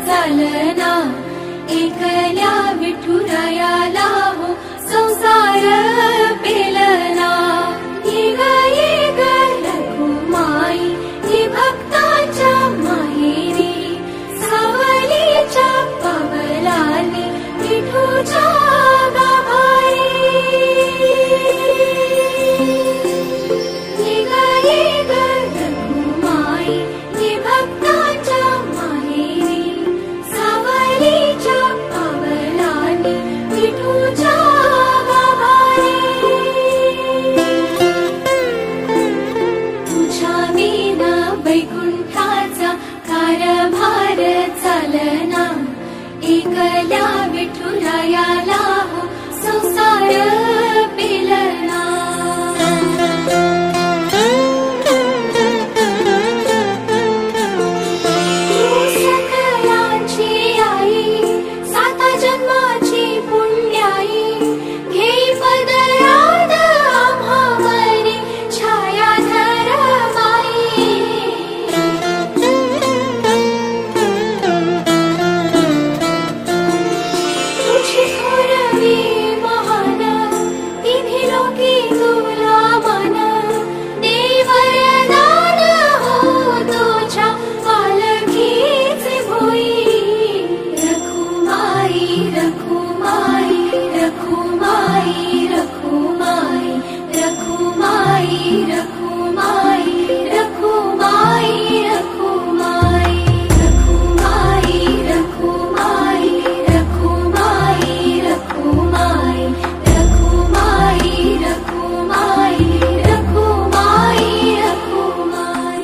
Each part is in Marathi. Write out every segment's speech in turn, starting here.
चालना, एकल्या विठुरायाला हो संसार पेलना। येग येग रखुमाई ही भक्ताच्या माहेरी, सावलीच्या पावलांनी विठूच्या गाभारी। येग येग रखुमाई ही भक्ताच्या माहेरी, सावलीच्या पावलांनी विठूच्या गाभारी। तुझ्या विना वैकुंठाचा कारभार चालना, एकल्या विठुरायाला हो संसार पेलना। तू सकळांची आई, साता जन्माची पुण्याई, घेई पदरात आम्हावरी छायाधर माई। तुझी थोरवी महान, तिन्ही लोकी तुला मान, देई वरदान हो तुझ्या पालखीचे भोई। रखुमाई रखुमाई रखुमाई रखुमाई रखुमाई रखुमाई रखुमाई रखुमाई रखुमाई रखुमाई रखुमाई रखुमाई रखुमाई रखुमाई रखुमाई रखुमाई।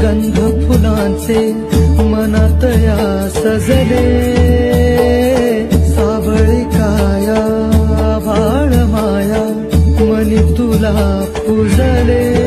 गंध फुलांचे मनात या सजले, सावळी काया भाळ माया मनी तुला पूजले।